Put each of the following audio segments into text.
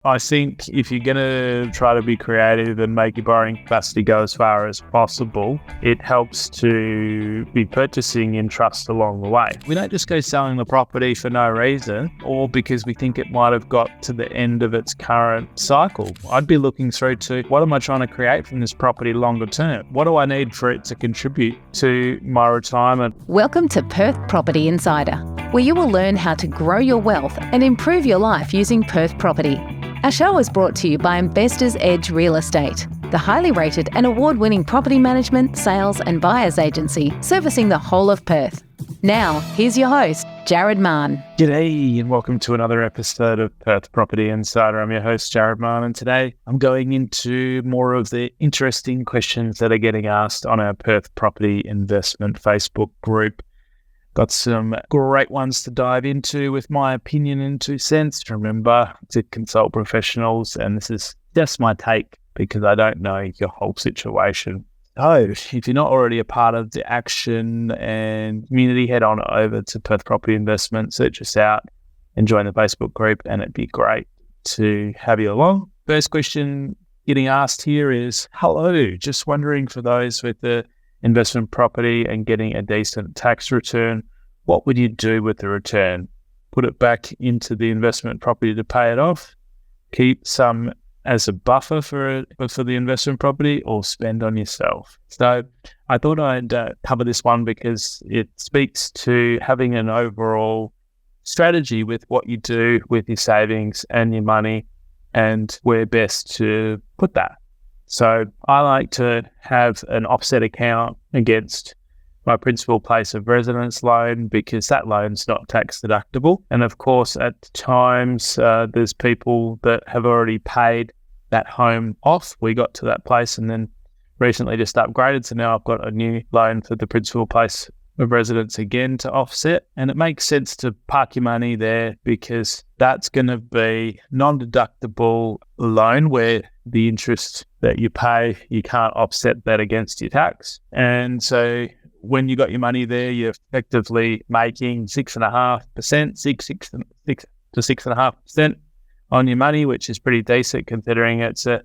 I think if you're going to try to be creative and make your borrowing capacity go as far as possible, it helps to be purchasing in trust along the way. We don't just go selling the property for no reason or because we think it might have got to the end of its current cycle. I'd be looking through to what am I trying to create from this property longer term? What do I need for it to contribute to my retirement? Welcome to Perth Property Insider, where you will learn how to grow your wealth and improve your life using Perth property. Our show is brought to you by Investors Edge Real Estate, the highly rated and award-winning property management, sales and buyers agency servicing the whole of Perth. Now, here's your host, Jared Mann. G'day and welcome to another episode of Perth Property Insider. I'm your host, Jared Mann, and today I'm going into more of the interesting questions that are getting asked on our Perth Property Investment Facebook group. Got some great ones to dive into with my opinion and 2 cents. Remember to consult professionals, and this is just my take because I don't know your whole situation. So if you're not already a part of the action and community, head on over to Perth Property Investment, search us out and join the Facebook group, and it'd be great to have you along. First question getting asked here is, hello, just wondering for those with the investment property and getting a decent tax return, what would you do with the return? Put it back into the investment property to pay it off, keep some as a buffer for the investment property, or spend on yourself? So I thought I'd cover this one because it speaks to having an overall strategy with what you do with your savings and your money and where best to put that. So I like to have an offset account against my principal place of residence loan because that loan's not tax deductible. And of course, at times, there's people that have already paid that home off. We got to that place and then recently just upgraded. So now I've got a new loan for the principal place of residence again to offset. And it makes sense to park your money there because that's going to be non-deductible loan where the interest that you pay, you can't offset that against your tax. And so when you got your money there, you're effectively making 6.5%, 6 to 6.5% on your money, which is pretty decent considering it's a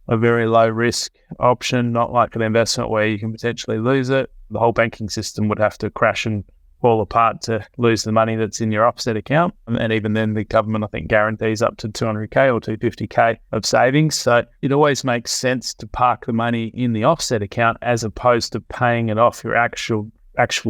very low risk option, not like an investment where you can potentially lose it. The whole banking system would have to crash and fall apart to lose the money that's in your offset account. And even then, the government, I think, guarantees up to 200K or 250K of savings. So it always makes sense to park the money in the offset account as opposed to paying it off your actual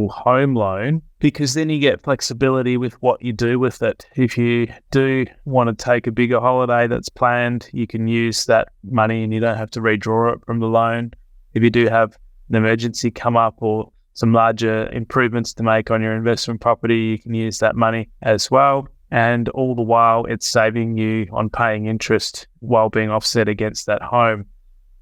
home loan, because then you get flexibility with what you do with it. If you do want to take a bigger holiday that's planned, you can use that money and you don't have to redraw it from the loan. If you do have an emergency come up or some larger improvements to make on your investment property, you can use that money as well. And all the while, it's saving you on paying interest while being offset against that home.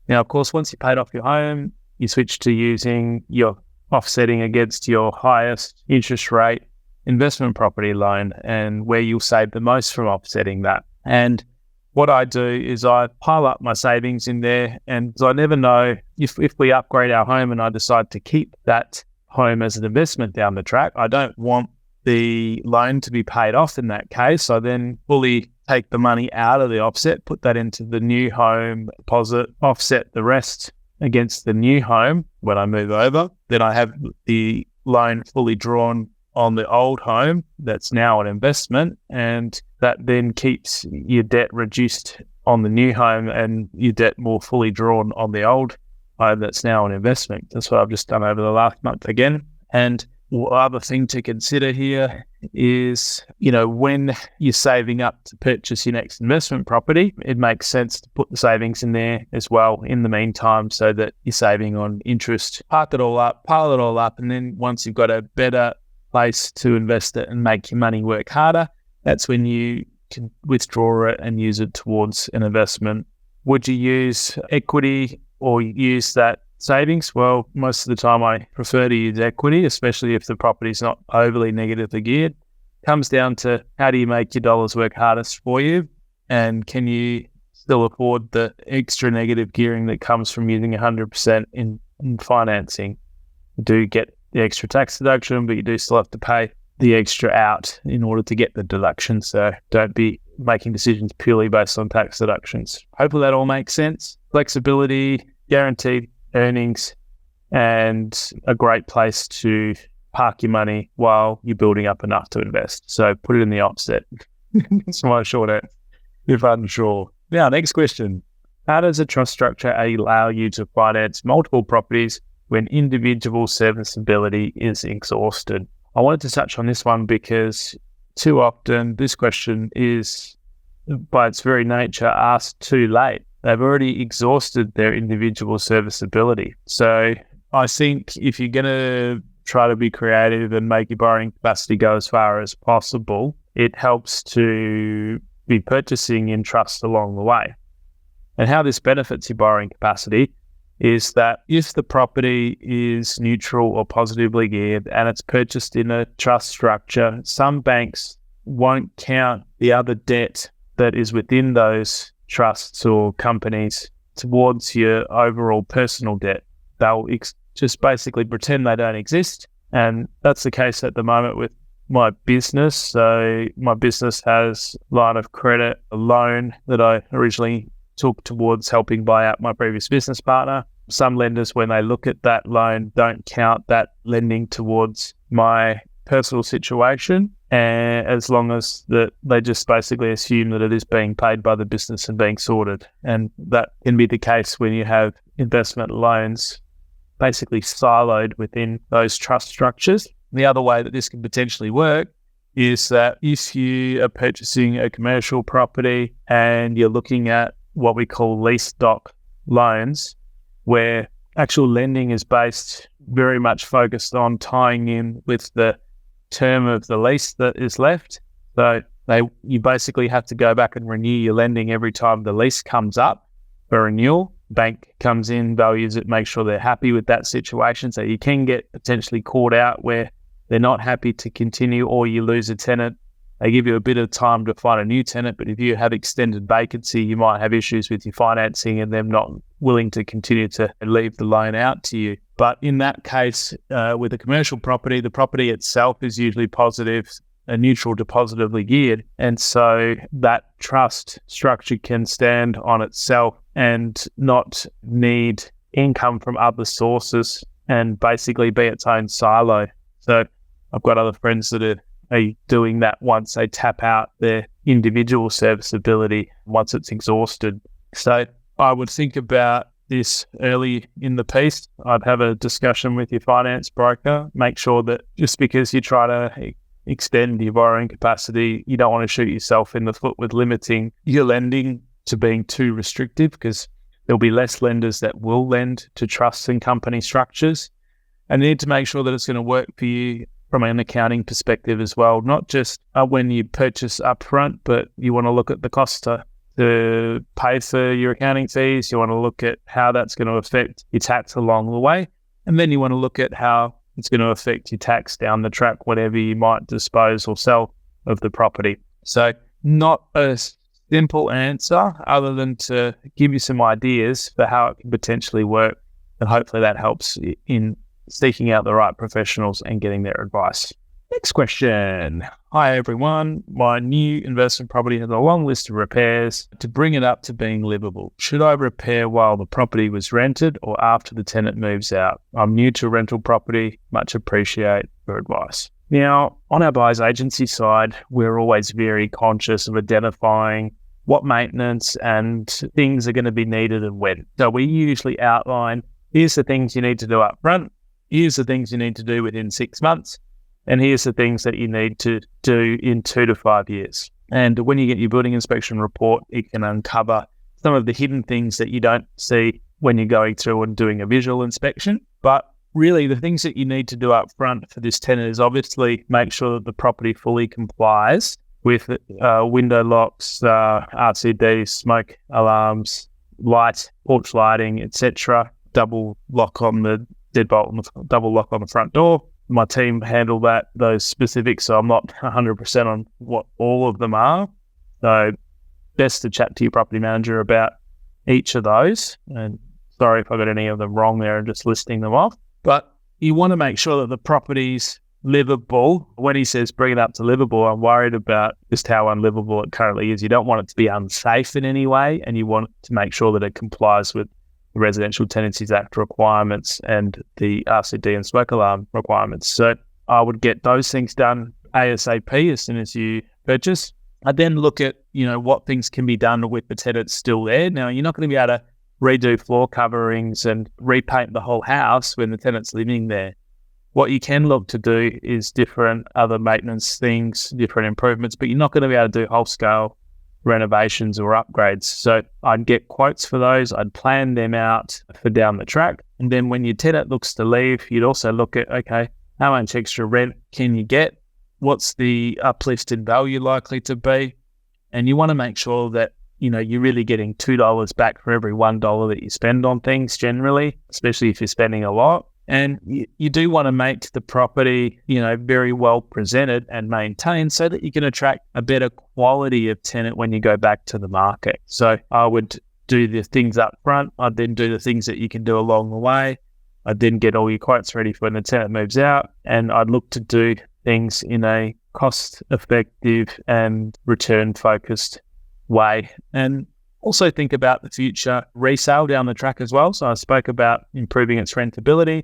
Now, of course, once you paid off your home, you switch to using your offsetting against your highest interest rate investment property loan and where you'll save the most from offsetting that. And what I do is I pile up my savings in there, and I never know if we upgrade our home and I decide to keep that home as an investment down the track, I don't want the loan to be paid off in that case. I then fully take the money out of the offset, put that into the new home deposit, offset the rest against the new home when I move over. Then I have the loan fully drawn on the old home that's now an investment, and that then keeps your debt reduced on the new home and your debt more fully drawn on the old home that's now an investment. That's what I've just done over the last month again. And the other thing to consider here is, when you're saving up to purchase your next investment property, it makes sense to put the savings in there as well in the meantime so that you're saving on interest. Park it all up, pile it all up, and then once you've got a better place to invest it and make your money work harder, that's when you can withdraw it and use it towards an investment. Would you use equity or use that savings? Well, most of the time I prefer to use equity, especially if the property's not overly negatively geared. Comes down to how do you make your dollars work hardest for you, and can you still afford the extra negative gearing that comes from using 100% in financing. You do get the extra tax deduction, but you do still have to pay the extra out in order to get the deduction. So don't be making decisions purely based on tax deductions. Hopefully that all makes sense. Flexibility, guaranteed earnings, and a great place to park your money while you're building up enough to invest. So put it in the offset. That's my short answer, if unsure. Now, next question. How does a trust structure allow you to finance multiple properties when individual serviceability is exhausted? I wanted to touch on this one because too often this question is, by its very nature, asked too late. They've already exhausted their individual serviceability. So I think if you're going to try to be creative and make your borrowing capacity go as far as possible, it helps to be purchasing in trust along the way. And how this benefits your borrowing capacity is that if the property is neutral or positively geared and it's purchased in a trust structure, some banks won't count the other debt that is within those trusts or companies towards your overall personal debt. They'll just basically pretend they don't exist. And that's the case at the moment with my business. So my business has line of credit, a loan that I originally took towards helping buy out my previous business partner. Some lenders, when they look at that loan, don't count that lending towards my personal situation, and as long as that they just basically assume that it is being paid by the business and being sorted. And that can be the case when you have investment loans basically siloed within those trust structures. The other way that this can potentially work is that if you are purchasing a commercial property and you're looking at what we call lease doc loans, where actual lending is based very much focused on tying in with the term of the lease that is left. So you basically have to go back and renew your lending every time the lease comes up for renewal. Bank comes in, values it, make sure they're happy with that situation. So you can get potentially caught out where they're not happy to continue, or you lose a tenant. They give you a bit of time to find a new tenant, but if you have extended vacancy, you might have issues with your financing and them not willing to continue to leave the loan out to you. But in that case, with a commercial property, the property itself is usually positive, neutral to positively geared. And so that trust structure can stand on itself and not need income from other sources and basically be its own silo. So I've got other friends that are doing that once they tap out their individual serviceability, once it's exhausted. So I would think about this early in the piece. I'd have a discussion with your finance broker. Make sure that just because you try to extend your borrowing capacity, you don't want to shoot yourself in the foot with limiting your lending to being too restrictive, because there'll be less lenders that will lend to trusts and company structures. And you need to make sure that it's going to work for you from an accounting perspective as well, not just when you purchase upfront, but you want to look at the cost to pay for your accounting fees. You want to look at how that's going to affect your tax along the way. And then you want to look at how it's going to affect your tax down the track, whatever you might dispose or sell of the property. So not a simple answer other than to give you some ideas for how it can potentially work. And hopefully that helps in seeking out the right professionals and getting their advice. Next question. Hi everyone. My new investment property has a long list of repairs to bring it up to being livable. Should I repair while the property was rented or after the tenant moves out? I'm new to rental property. Much appreciate your advice. Now, on our buyer's agency side, we're always very conscious of identifying what maintenance and things are going to be needed and when. So we usually outline, here's the things you need to do up front. Here's the things you need to do within 6 months. And here's the things that you need to do in 2 to 5 years. And when you get your building inspection report, it can uncover some of the hidden things that you don't see when you're going through and doing a visual inspection. But really, the things that you need to do up front for this tenant is obviously make sure that the property fully complies with window locks, RCDs, smoke alarms, light, porch lighting, etc. Double lock on the deadbolt and double lock on the front door. My team handle those specifics, so I'm not 100% on what all of them are. So best to chat to your property manager about each of those. And sorry if I got any of them wrong there and just listing them off. But you want to make sure that the property's livable. When he says bring it up to livable, I'm worried about just how unlivable it currently is. You don't want it to be unsafe in any way, and you want to make sure that it complies with the Residential Tenancies Act requirements and the RCD and smoke alarm requirements. So I would get those things done ASAP as soon as you purchase. I then look at, what things can be done with the tenants still there. Now, you're not going to be able to redo floor coverings and repaint the whole house when the tenant's living there. What you can look to do is different other maintenance things, different improvements, but you're not going to be able to do whole-scale renovations or upgrades. So I'd get quotes for those. I'd plan them out for down the track. And then when your tenant looks to leave, you'd also look at, okay, how much extra rent can you get? What's the uplift in value likely to be? And you want to make sure that, you're really getting $2 back for every $1 that you spend on things generally, especially if you're spending a lot. And you do want to make the property, very well presented and maintained so that you can attract a better quality of tenant when you go back to the market. So I would do the things up front. I'd then do the things that you can do along the way. I'd then get all your quotes ready for when the tenant moves out. And I'd look to do things in a cost-effective and return-focused way. And also think about the future resale down the track as well. So I spoke about improving its rentability,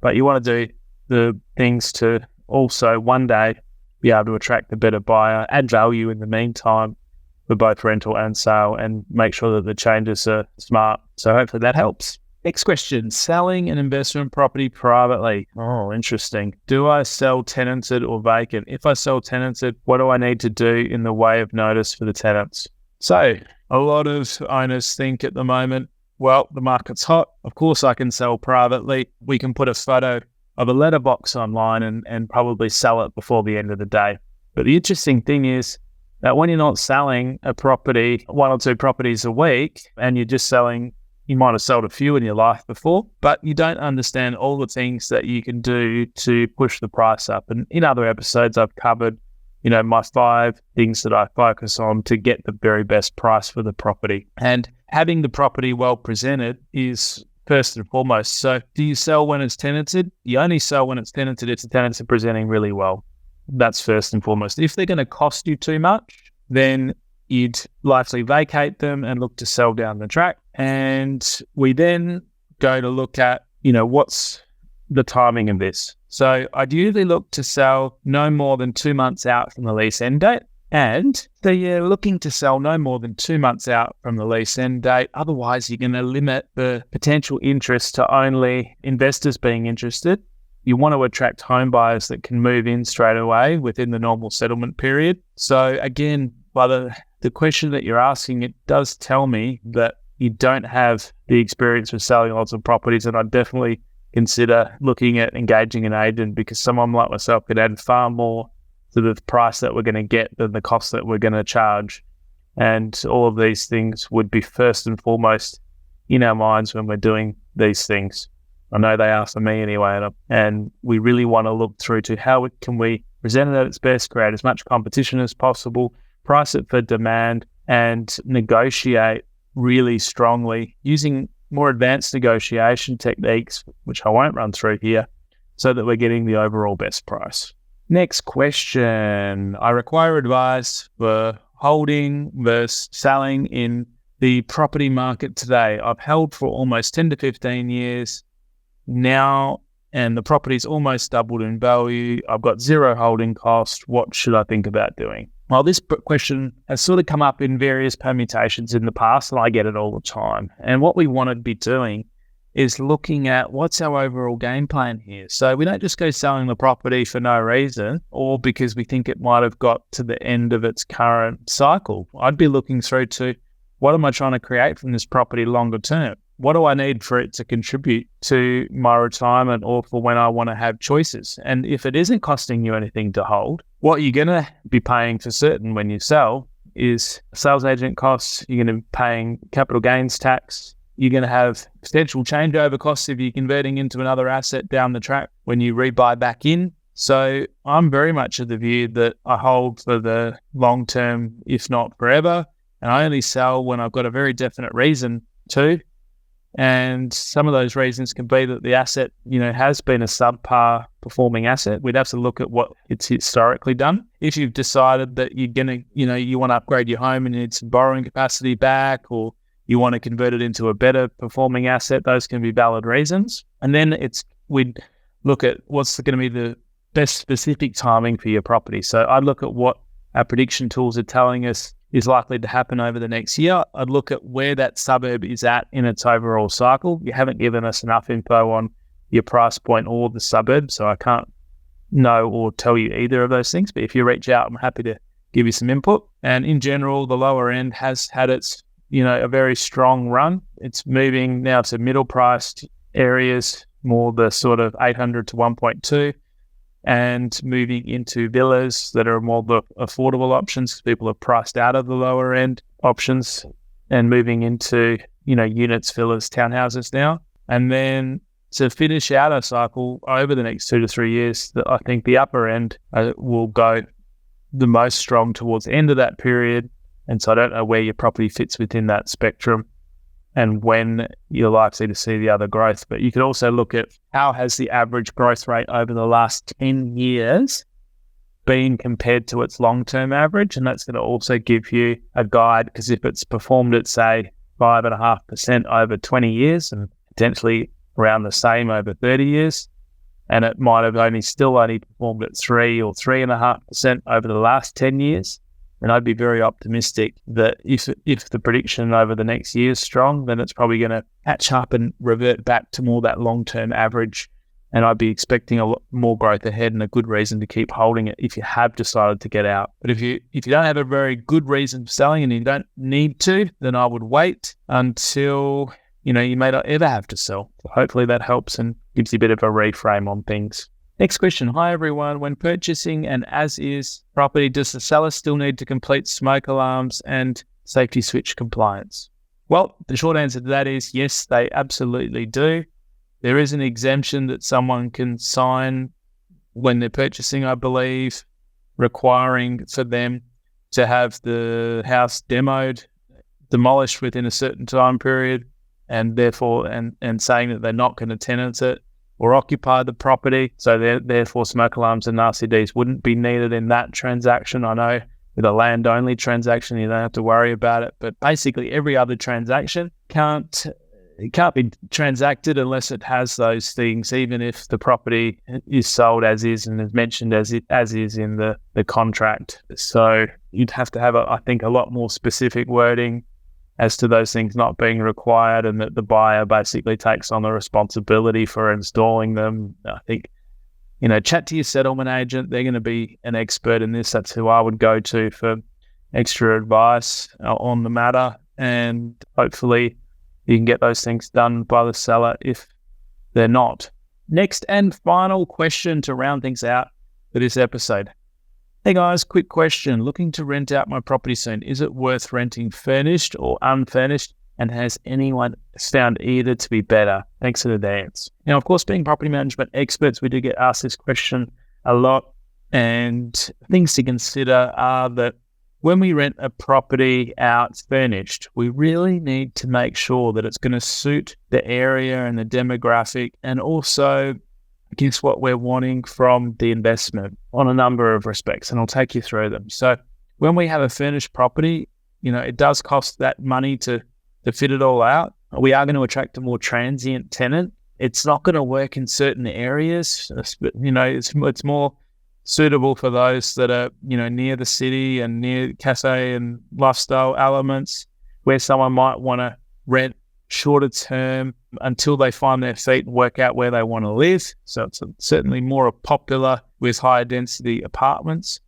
but you want to do the things to also one day be able to attract a better buyer, add value in the meantime for both rental and sale, and make sure that the changes are smart. So hopefully that helps. Next question, selling an investment property privately. Oh, interesting. Do I sell tenanted or vacant? If I sell tenanted, what do I need to do in the way of notice for the tenants? So a lot of owners think at the moment, well, the market's hot. Of course, I can sell privately. We can put a photo of a letterbox online and probably sell it before the end of the day. But the interesting thing is that when you're not selling a property, 1 or 2 properties a week, and you're just selling, you might have sold a few in your life before, but you don't understand all the things that you can do to push the price up. And in other episodes, I've covered, my 5 things that I focus on to get the very best price for the property. And having the property well presented is first and foremost. So do you sell when it's tenanted? You only sell when it's tenanted if the tenants are presenting really well. That's first and foremost. If they're going to cost you too much, then you'd likely vacate them and look to sell down the track. And we then go to look at, what's the timing of this. So I'd usually look to sell no more than 2 months out from the lease end date. And so you're looking to sell no more than 2 months out from the lease end date. Otherwise, you're going to limit the potential interest to only investors being interested. You want to attract home buyers that can move in straight away within the normal settlement period. So again, by the question that you're asking, it does tell me that you don't have the experience with selling lots of properties, and I'd definitely consider looking at engaging an agent, because someone like myself could add far more to the price that we're going to get than the cost that we're going to charge. And all of these things would be first and foremost in our minds when we're doing these things. I know they are for me anyway, and we really want to look through to how can we present it at its best, create as much competition as possible, price it for demand, and negotiate really strongly using more advanced negotiation techniques, which I won't run through here, so that we're getting the overall best price. Next question. I require advice for holding versus selling in the property market today. I've held for almost 10 to 15 years now, and the property's almost doubled in value. I've got 0 holding cost. What should I think about doing? Well, this question has sort of come up in various permutations in the past, and I get it all the time. And what we want to be doing is looking at what's our overall game plan here. So we don't just go selling the property for no reason, or because we think it might have got to the end of its current cycle. I'd be looking through to, what am I trying to create from this property longer term? What do I need for it to contribute to my retirement or for when I want to have choices? And if it isn't costing you anything to hold, what you're going to be paying for certain when you sell is sales agent costs. You're going to be paying capital gains tax. You're going to have potential changeover costs if you're converting into another asset down the track when you rebuy back in. So I'm very much of the view that I hold for the long term, if not forever. And I only sell when I've got a very definite reason to. And some of those reasons can be that the asset, has been a subpar performing asset. We'd have to look at what it's historically done. If you've decided that you're going to, you want to upgrade your home and need some borrowing capacity back, or you want to convert it into a better performing asset, those can be valid reasons. And then we'd look at what's going to be the best specific timing for your property. So I'd look at what our prediction tools are telling us is likely to happen over the next year. I'd look at where that suburb is at in its overall cycle. You haven't given us enough info on your price point or the suburb, so I can't know or tell you either of those things. But if you reach out, I'm happy to give you some input. And in general, the lower end has had its, a very strong run. It's moving now to middle priced areas, more the sort of 800 to 1.2. And moving into villas that are more the affordable options. People are priced out of the lower end options and moving into, units, villas, townhouses now. And then to finish out our cycle over the next 2 to 3 years, I think the upper end will go the most strong towards the end of that period. And so I don't know where your property fits within that spectrum and when you're likely to see the other growth. But you could also look at how has the average growth rate over the last 10 years been compared to its long-term average. And that's going to also give you a guide, because if it's performed at, say, 5.5% over 20 years and potentially around the same over 30 years, and it might have only performed at 3 or 3.5% over the last 10 years, and I'd be very optimistic that if the prediction over the next year is strong, then it's probably going to catch up and revert back to more that long-term average. And I'd be expecting a lot more growth ahead, and a good reason to keep holding it if you have decided to get out. But if you don't have a very good reason for selling and you don't need to, then I would wait until, you may not ever have to sell. So hopefully that helps and gives you a bit of a reframe on things. Next question. Hi, everyone. When purchasing an as-is property, does the seller still need to complete smoke alarms and safety switch compliance? Well, the short answer to that is yes, they absolutely do. There is an exemption that someone can sign when they're purchasing, I believe, requiring for them to have the house demolished within a certain time period, and therefore, and saying that they're not going to tenant it or occupy the property. So therefore smoke alarms and RCDs wouldn't be needed in that transaction. I know with a land-only transaction, you don't have to worry about it, but basically every other transaction can't be transacted unless it has those things, even if the property is sold as is and is mentioned as is in the contract. So you'd have to have, I think, a lot more specific wording as to those things not being required, and that the buyer basically takes on the responsibility for installing them. I think, chat to your settlement agent. They're going to be an expert in this. That's who I would go to for extra advice on the matter. And hopefully you can get those things done by the seller if they're not. Next and final question to round things out for this episode. Hey guys, quick question. Looking to rent out my property soon. Is it worth renting furnished or unfurnished? And has anyone found either to be better? Thanks in advance. Now, of course, being property management experts, we do get asked this question a lot. And things to consider are that when we rent a property out furnished, we really need to make sure that it's going to suit the area and the demographic, and also gives what we're wanting from the investment on a number of respects, and I'll take you through them. So when we have a furnished property, it does cost that money to fit it all out. We are going to attract a more transient tenant. It's not going to work in certain areas, but it's more suitable for those that are, near the city and near cafe and lifestyle elements, where someone might want to rent shorter term until they find their feet and work out where they want to live. So it's certainly more popular with higher density apartments.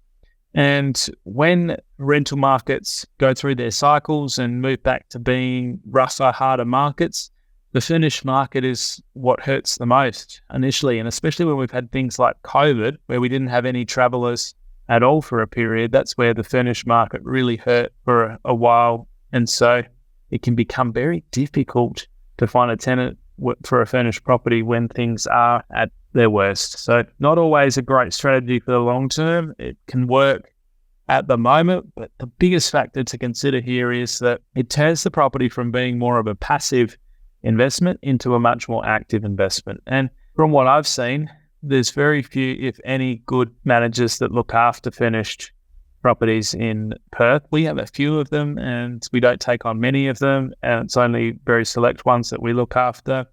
And when rental markets go through their cycles and move back to being rougher, harder markets, the furnished market is what hurts the most initially. And especially when we've had things like COVID, where we didn't have any travellers at all for a period, that's where the furnished market really hurt for a while. And so it can become very difficult to find a tenant for a furnished property when things are at their worst. So not always a great strategy for the long term. It can work at the moment, but the biggest factor to consider here is that it turns the property from being more of a passive investment into a much more active investment. And from what I've seen, there's very few, if any, good managers that look after furnished properties in Perth. We have a few of them and we don't take on many of them, and it's only very select ones that we look after.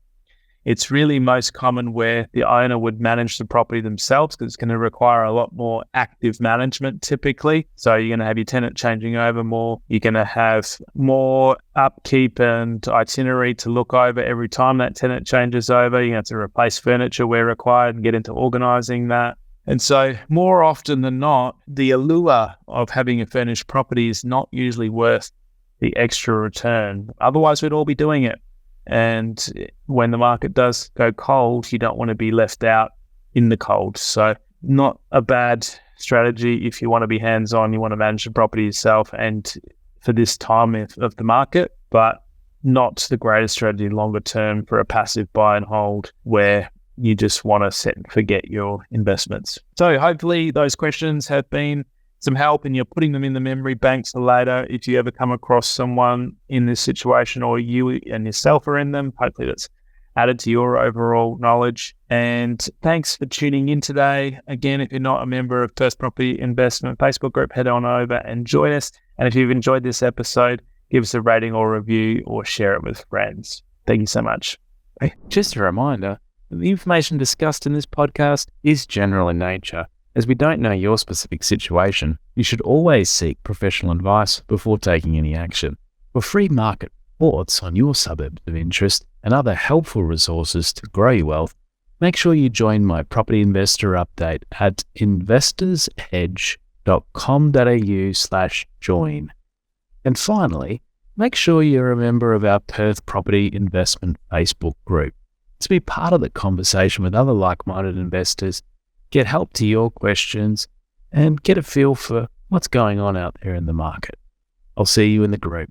It's really most common where the owner would manage the property themselves, because it's going to require a lot more active management typically. So you're going to have your tenant changing over more. You're going to have more upkeep and itinerary to look over every time that tenant changes over. You have to replace furniture where required and get into organising that. And so more often than not, the allure of having a furnished property is not usually worth the extra return. Otherwise, we'd all be doing it. And when the market does go cold, you don't want to be left out in the cold. So not a bad strategy if you want to be hands-on, you want to manage the property yourself and for this time of the market, but not the greatest strategy longer term for a passive buy and hold where you just want to set and forget your investments. So hopefully those questions have been some help and you're putting them in the memory banks for later. If you ever come across someone in this situation or you and yourself are in them, hopefully that's added to your overall knowledge. And thanks for tuning in today. Again, if you're not a member of First Property Investment Facebook group, head on over and join us. And if you've enjoyed this episode, give us a rating or review or share it with friends. Thank you so much. Hey, just a reminder, the information discussed in this podcast is general in nature. As we don't know your specific situation, you should always seek professional advice before taking any action. For free market reports on your suburbs of interest and other helpful resources to grow your wealth, make sure you join my property investor update at investorsedge.com.au/join. And finally, make sure you're a member of our Perth Property Investment Facebook group to be part of the conversation with other like-minded investors, get help to your questions, and get a feel for what's going on out there in the market. I'll see you in the group.